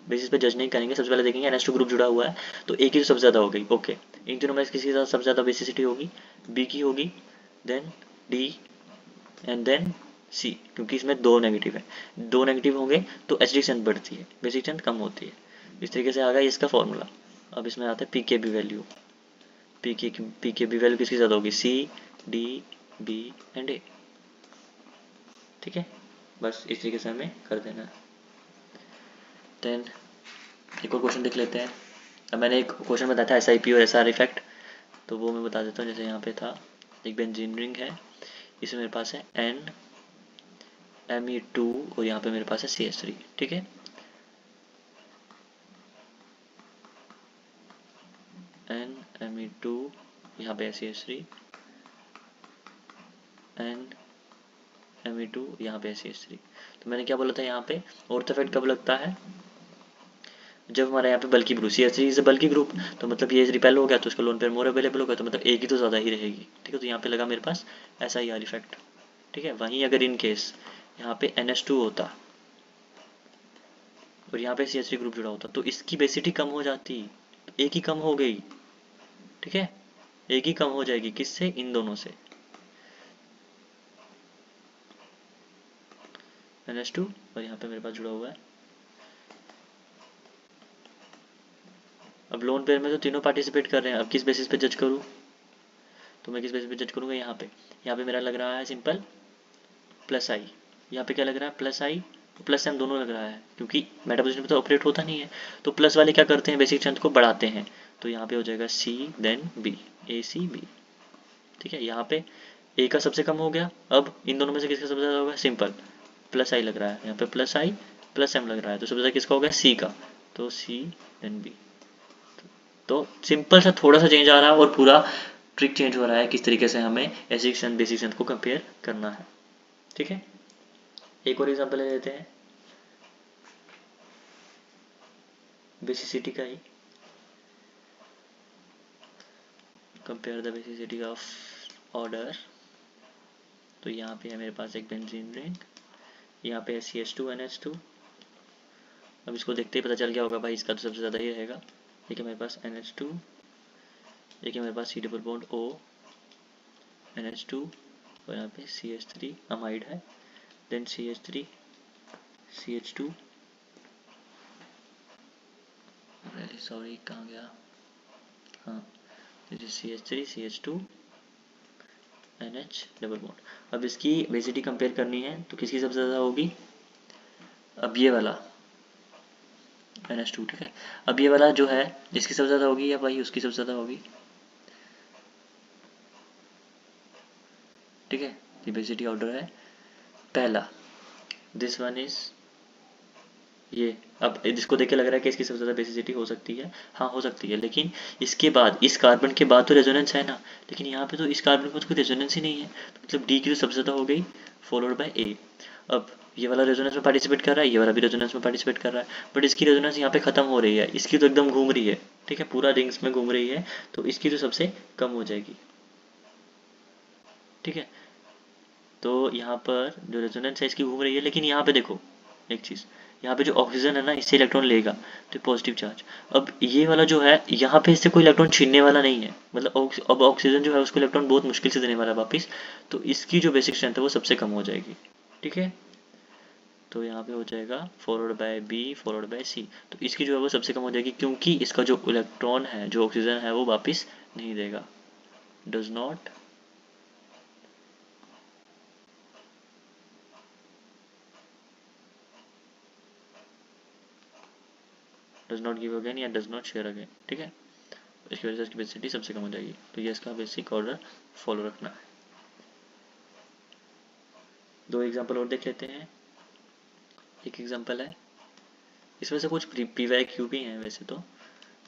बेसिस पे जज नहीं करेंगे, सबसे पहले देखेंगे NH2 ग्रुप जुड़ा हुआ है तो A की तो सबसे ज़्यादा हो गई, ओके। इन दिनों में किसी के साथ सबसे ज़्यादा बेसिसिटी होगी, B की होगी, देन डी एंड देन सी, क्योंकि इसमें दो नेगेटिव है, दो नेगेटिव होंगे तो एसिडिक स्ट्रेंथ बढ़ती है, बेसिक स्ट्रेंथ कम होती है। इस तरीके से आ गया इसका फॉर्मूला। अब इसमें आता है पी के बी वैल्यू। पी के बी वैल्यू किसके साथ होगी, सी डी बी एंड ए। ठीक है, बस इस तरीके से हमें कर देना है। देन एक और क्वेश्चन देख लेते हैं। अब मैंने एक क्वेश्चन बताया था SIP और SR इफेक्ट, तो वो मैं बता देता हूँ। जैसे यहाँ पे था एक बेंजीन रिंग है, इसमें मेरे पास है NMe2 और यहाँ पे मेरे पास है CH3। ठीक है, NMe2 यहाँ पे है CH3, NMe2 यहाँ पे है CH3। तो मैंने क्या बोला था यहाँ पे ऑर्थो इफेक्ट कब लगता है, जब हमारे यहाँ पे बल्कि ग्रुप CH3 इज बल्कि ग्रुप, तो मतलब ये रिपेल हो गया तो उसका लोन पेयर मोर अवेलेबल हो गया, तो मतलब एक ही तो ज़्यादा ही रहेगी। ठीक है, तो यहाँ पे लगा मेरे पास SIR इफेक्ट। ठीक है, वहीं अगर इन केस यहाँ पे NH2 होता और यहाँ पे CH3 ग्रुप जुड़ा होता तो इसकी बेसिटी कम हो जाती, एक ही कम हो गई। ठीक है, एक ही कम हो जाएगी, किससे, इन दोनों से, NH2 और यहाँ पे मेरे पास जुड़ा हुआ है। अब लोन पेयर में तो तीनों पार्टिसिपेट कर रहे हैं, अब किस बेसिस पे जज करूँ, तो मैं किस बेसिस पे जज करूँगा, यहाँ पे मेरा लग रहा है सिंपल प्लस आई, यहाँ पे क्या लग रहा है प्लस आई प्लस एम दोनों लग रहा है, क्योंकि मेटा पोजीशन पे तो ऑपरेट होता नहीं है। तो प्लस वाले क्या करते हैं, बेसिक स्ट्रेंथ को बढ़ाते हैं, तो यहाँ पे हो जाएगा सी देन बी, ए सी बी। ठीक है, यहाँ पे ए का सबसे कम हो गया, अब इन दोनों में से किसका सबसे ज़्यादा होगा, सिंपल प्लस आई लग रहा है, यहाँ पे प्लस आई प्लस एम लग रहा है, तो सबसे ज़्यादा किसका हो गया, सी का, तो सी देन बी। तो सिंपल सा थोड़ा सा चेंज आ रहा है और पूरा ट्रिक चेंज हो रहा है किस तरीके से हमें एसिडिक स्ट्रेंथ बेसिक स्ट्रेंथ को कंपेयर करना है। ठीक है, एक और एग्जांपल ले लेते हैं बेसिसिटी का ही, compare the basicity of order. तो यहाँ पे है मेरे पास एक बेंजीन रिंग, यहाँ पे है CH2NH2। अब इसको देखते ही पता चल गया होगा भाई इसका तो सबसे ज़्यादा ही रहेगा। ठीक है, मेरे पास NH2, एक है मेरे पास C double bond O NH2 और यहाँ पे CH3 अमाइड है, देन CH3 CH2, सॉरी कहाँ गया, हाँ CH3 CH2 NH double bond. अब इसकी बेसिटी कंपेयर करनी है तो किसकी सबसे ज़्यादा होगी, अब ये वाला NH2। ठीक है, अब ये वाला जो है इसकी सबसे ज़्यादा होगी या भाई उसकी सबसे ज़्यादा होगी। ठीक है, ये बेसिटी ऑर्डर है पहला, दिस वन इज ये। अब इसको देख के लग रहा है कि इसकी सबसे ज़्यादा बेसिसिटी हो सकती है, हाँ हो सकती है, लेकिन इसके बाद इस कार्बन के बाद तो रेजोनेंस है ना, लेकिन यहाँ पे तो इस कार्बन के बाद कोई रेजोनेंस ही नहीं है, तो मतलब डी की तो सबसे ज़्यादा हो गई फॉलोड बाय ए। अब ये वाला रेजोनेंस में पार्टिसिपेट कर रहा है, ये वाला भी रेजोनेंस में पार्टिसिपेट कर रहा है, बट इसकी रेजोनेंस यहाँ पे खत्म हो रही है, इसकी तो एकदम घूम रही है। ठीक है, पूरा रिंग्स में घूम रही है, तो इसकी तो सबसे कम हो जाएगी। ठीक है, तो यहाँ पर जो रेजोनेंस है इसकी घूम रही है, लेकिन यहाँ पे देखो एक चीज़, यहाँ पे जो ऑक्सीजन है ना इससे इलेक्ट्रॉन लेगा तो पॉजिटिव चार्ज। अब ये वाला जो है यहाँ पे इससे कोई इलेक्ट्रॉन छीनने वाला नहीं है, मतलब अब ऑक्सीजन जो है उसको इलेक्ट्रॉन बहुत मुश्किल से देने वाला है वापस, तो इसकी जो बेसिक स्ट्रेंथ है वो सबसे कम हो जाएगी। ठीक है, तो यहाँ पे हो जाएगा followed by B followed by C, तो इसकी जो है वो सबसे कम हो जाएगी, क्योंकि इसका जो इलेक्ट्रॉन है जो ऑक्सीजन है वो वापस नहीं देगा, डज नॉट गिव अगेन या डज नॉट शेयर अगेन। ठीक है, इसकी वजह से इसकी बेसिसिटी सबसे कम हो जाएगी, तो ये इसका बेसिक ऑर्डर फॉलो रखना है। दो एग्जांपल और देख लेते हैं। एक एग्जांपल है, इसमें से कुछ PYQ भी हैं वैसे तो।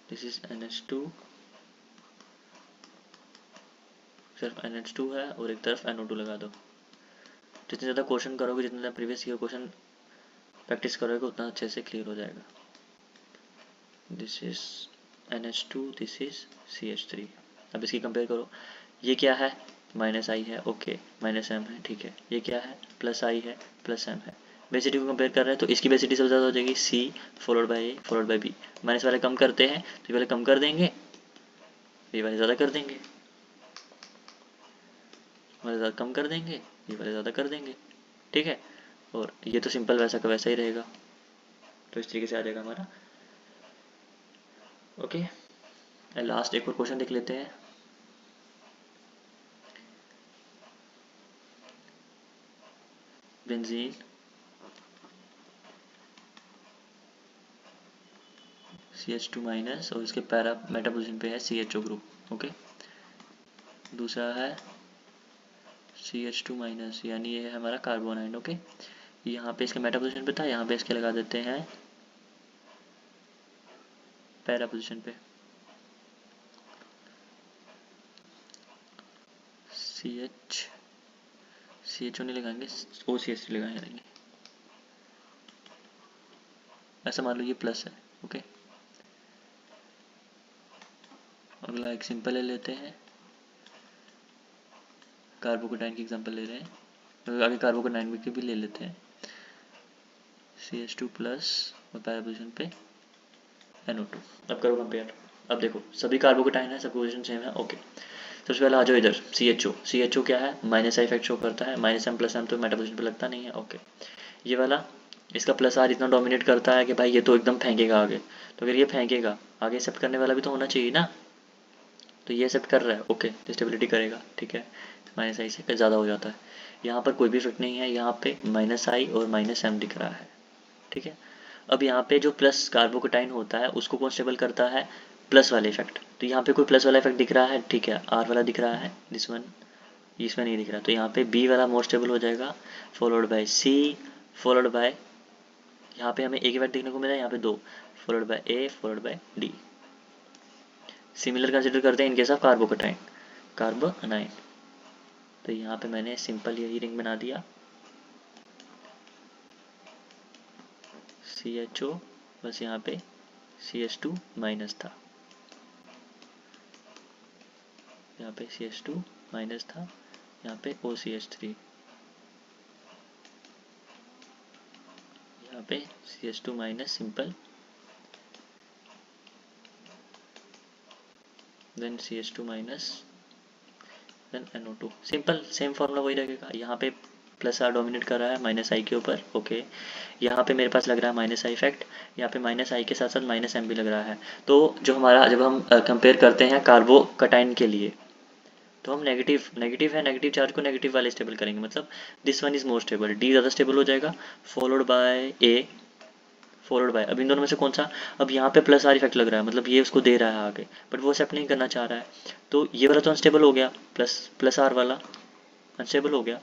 दिस इज NH2, सिर्फ NH2 है और एक तरफ NO2 लगा दो। जितने ज़्यादा क्वेश्चन करोगे, जितने ज़्यादा प्रीवियस ईयर क्वेश्चन प्रैक्टिस करोगे उतना अच्छे से क्लियर हो जाएगा। This is NH2, this is CH3। अब इसकी कंपेयर करो, ये क्या है माइनस आई है, ओके माइनस एम है, ठीक है, ये क्या है प्लस आई है प्लस एम है। बेसिटी को कंपेयर कर रहे हैं तो इसकी बेसिटी सबसे ज़्यादा हो जाएगी C followed by A followed by B. Minus वाले कम करते हैं तो ये वाले कम कर देंगे, ये वाले ज़्यादा कर देंगे। वाले ज़्यादा कम कर देंगे, ये वाले ज़्यादा कर देंगे, ठीक है। और ये तो सिंपल वैसा का वैसा ही रहेगा, तो इस तरीके से आ जाएगा हमारा। ओके, लास्ट एक और क्वेश्चन देख लेते हैं। बेंजीन CH2 माइनस और इसके पैरा मेटा पोजीशन पे है CHO ग्रुप। ओके, दूसरा है CH2 माइनस, यानी ये है हमारा कार्बन आयन। ओके, यहाँ पे इसके मेटा पोजीशन पे था, यहाँ पे इसके लगा देते हैं पैरा पोजीशन पे CHO नहीं लगाएंगे, OCH लगाएंगे। ऐसा मान लो ये प्लस है। ओके, अगला एक सिंपल ले लेते हैं, कार्बोकेटाइन की एग्जांपल ले रहे हैं, आगे कार्बोकेटाइन की भी ले लेते हैं। CH2 प्लस और पैरा पोजीशन पे NO2। अब करो कंपेयर। अब देखो सभी कार्बोकेटाइन है, सब पोजीशन सेम है। ओके, सबसे पहले आ जाओ इधर CHO क्या है, माइनस आई इफेक्ट शो करता है, माइनस M प्लस M तो मेटा पोजीशन पे लगता नहीं है। ओके, ये वाला इसका प्लस R इतना डोमिनेट करता है कि भाई ये तो एकदम फेंकेगा आगे, तो अगर ये फेंकेगा आगे एक्सेप्ट करने वाला भी तो होना चाहिए ना, तो ये एक्सेप्ट कर रहा है। ओके, स्टेबिलिटी करेगा, ठीक है, माइनस आई से ज़्यादा हो जाता है। यहाँ पर कोई भी इफेक्ट नहीं है, यहाँ पे माइनस आई और माइनस M दिख रहा है, ठीक है। अब यहाँ पे जो प्लस कार्बोकेटाइन होता है उसको कौन स्टेबल करता है, प्लस वाले इफेक्ट। तो यहाँ पे कोई प्लस वाला इफेक्ट दिख रहा है, ठीक है, R वाला दिख रहा है, दिस वन इसमें नहीं दिख रहा, तो यहाँ पे B वाला मोर स्टेबल हो जाएगा, followed bye C, followed by यहाँ पे हमें एक इफेक्ट देखने को मिला है, यहाँ पे दो, followed by A, followed by D। Similar consider करते हैं इन केस ऑफ कार्बोकेटाइन, कार्बोनाइन। तो यहाँ पे मैंने सिंपल यही रिंग बना दिया, CHO, बस यहाँ पे CH2 माइनस था, यहाँ पे CH2 माइनस था, यहाँ पे OCH3, यहाँ पे CH2 minus simple, then CH2 minus, then NO2 simple, same formula वही रहेगा। यहाँ पे प्लस R डोमिनेट कर रहा है माइनस आई के ऊपर। ओके, यहाँ पे मेरे पास लग रहा है माइनस आई इफेक्ट, यहाँ पे माइनस आई के साथ साथ माइनस M भी लग रहा है। तो जो हमारा जब हम कंपेयर करते हैं कार्बोकेटाइन के लिए, तो हम नेगेटिव है, नेगेटिव चार्ज को नेगेटिव वाले स्टेबल करेंगे, मतलब this one is more stable, D ज़्यादा स्टेबल हो जाएगा, followed bye A, followed by, अब इन दोनों में से कौन सा, अब यहाँ पे प्लस R इफेक्ट लग रहा है, मतलब ये उसको दे रहा है आगे, बट वो एक्सेप्ट नहीं करना चाह रहा है, तो ये वाला तो अनस्टेबल हो गया, प्लस R वाला अनस्टेबल हो गया,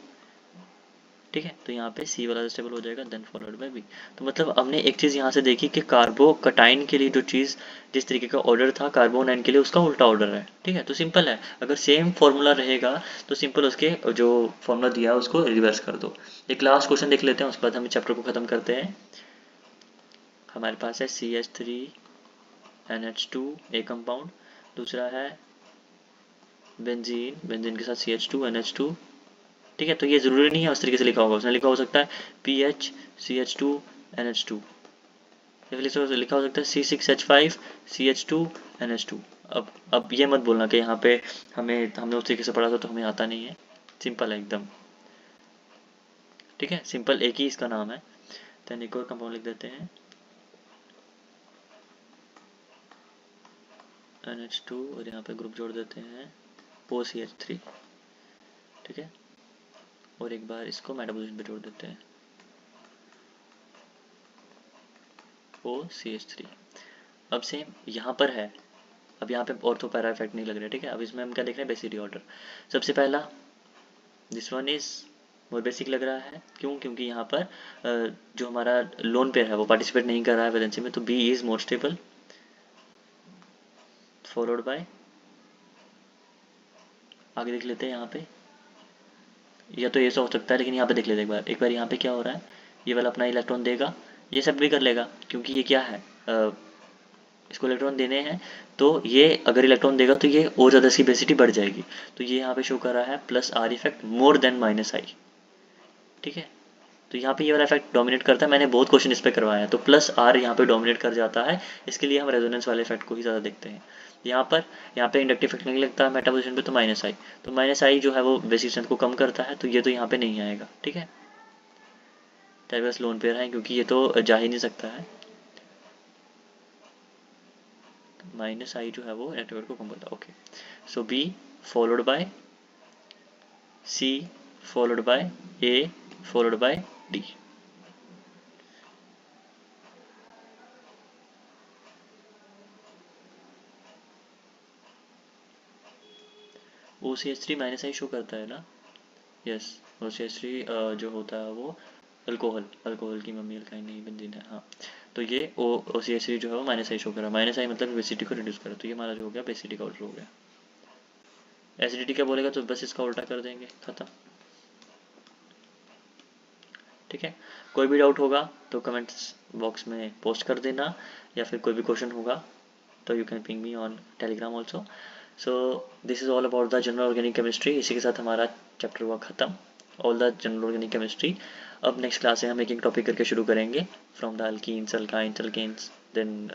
ठीक है। तो यहाँ पे C वाला स्टेबल हो जाएगा, देन फॉलोड बाय B। तो मतलब हमने एक चीज़ यहाँ से देखी कि कार्बोकेटाइन के लिए जो चीज़ जिस तरीके का ऑर्डर था, कार्बोनाइन के लिए उसका उल्टा ऑर्डर है, ठीक है। तो सिंपल है, अगर सेम फॉर्मूला रहेगा तो सिंपल उसके जो फॉर्मूला दिया है उसको रिवर्स कर दो। एक लास्ट क्वेश्चन देख लेते हैं, उसके बाद हम चैप्टर को ख़त्म करते हैं। हमारे पास है CH3NH2 एक कंपाउंड, दूसरा है बेंजीन के साथ CH2NH2, ठीक है। तो ये ज़रूरी नहीं है उस तरीके से लिखा होगा, उसने लिखा हो सकता है PHCH2NH2, या फिर लिखा हो सकता है C6H5CH2NH2। अब ये मत बोलना कि यहाँ पे हमने उस तरीके से पढ़ा था तो हमें आता नहीं है, सिंपल है एकदम, ठीक है, सिंपल एक ही इसका नाम है। देन एक और कंपाउंड लिख देते हैं NH2 और यहाँ पे ग्रुप जोड़ देते हैं OCH3, ठीक है, और एक बार इसको मेटा पोजीशन पे जोड़ देते हैं OCH3। अब सेम यहाँ पर है, अब यहाँ पे ऑर्थो पैरा इफेक्ट नहीं लग रहा है, ठीक है। अब इसमें हम क्या देख रहे हैं, बेसिडी ऑर्डर। सबसे पहला this one is more basic लग रहा है, क्यों, क्योंकि यहाँ पर जो हमारा लोन पेयर है वो पार्टिसिपेट नहीं कर रहा है वैलेंसी में, तो B is more stable, followed by, आगे देख लेते हैं यहाँ पे, या तो ये हो सकता है, लेकिन यहाँ पे देख लेते हैं एक बार यहाँ पे क्या हो रहा है, ये वाला अपना इलेक्ट्रॉन देगा, ये सब भी कर लेगा, क्योंकि ये क्या है, इसको इलेक्ट्रॉन देने हैं, तो ये अगर इलेक्ट्रॉन देगा तो ये और ज़्यादा इसकी बेसिटी बढ़ जाएगी, तो ये यहाँ पे शो कर रहा है plus R effect more than minus I, ठीक है। तो यहाँ पे ये वाला इफेक्ट डोमिनेट करता है। मैंने बहुत क्वेश्चन इस पे करवाया है, तो प्लस आर यहाँ पे डोमिनेट कर जाता है, इसके लिए हम रेजोनेंस वाले इफेक्ट को ही ज़्यादा देखते हैं। यहाँ पे इंडक्टिव इफेक्ट नहीं लगता है मेटा पोजीशन पे, तो माइनस आई, तो माइनस आई जो है वो बेसिक स्ट्रेंथ को कम करता है, तो ये तो यहाँ पे नहीं आएगा, ठीक है। टाइप बस लोन पेयर है क्योंकि ये तो जा ही नहीं सकता है, माइनस आई जो है वो नेटवर्क को कम करता है। Okay, so B followed by C followed by A followed by D. OCH3 minus I show करता है ना, यस। OCH3 जो होता है वो अल्कोहल की मम्मी अल्काइन नहीं बेंजीन है, हाँ। तो ये OCH3 जो है वो माइनस आई शो कर रहा है, माइनस आई मतलब बेसिसिटी को रिड्यूस करा, तो ये हमारा जो हो गया बेसिसिटी का ऑर्डर हो गया। एसिडिटी क्या बोलेगा तो बस इसका उल्टा कर देंगे, खत्म, ठीक है। कोई भी डाउट होगा तो कमेंट्स बॉक्स में पोस्ट कर देना, या फिर कोई भी क्वेश्चन होगा तो you can ping me on Telegram also. So this is all about the general organic chemistry. इसी के साथ हमारा चैप्टर हुआ ख़त्म, all the general organic chemistry. अब नेक्स्ट क्लास में हम एक एक टॉपिक करके शुरू करेंगे, from the alkenes, alkynes, alkanes, then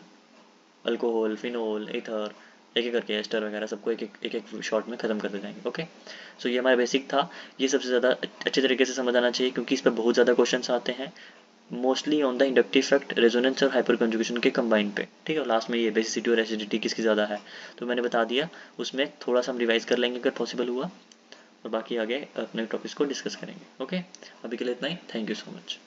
alcohol, phenol, ether, एक एक करके एस्टर वगैरह सबको एक शॉर्ट में ख़त्म करते जाएंगे। ओके, सो ये हमारा बेसिक था। ये सबसे ज़्यादा अच्छे तरीके से समझ आना चाहिए क्योंकि इस पर बहुत ज़्यादा क्वेश्चन आते हैं, mostly on the inductive effect, resonance और हाइपर कंजुगेशन के कंबाइन पे, ठीक है। लास्ट में ये बेसिसिटी और एसिडिटी किसकी ज़्यादा है तो मैंने बता दिया, उसमें थोड़ा सा हम रिवाइज कर लेंगे अगर पॉसिबल हुआ, और बाकी आगे अपने टॉपिक्स को डिस्कस करेंगे। ओके, अभी के लिए इतना ही, थैंक यू सो मच।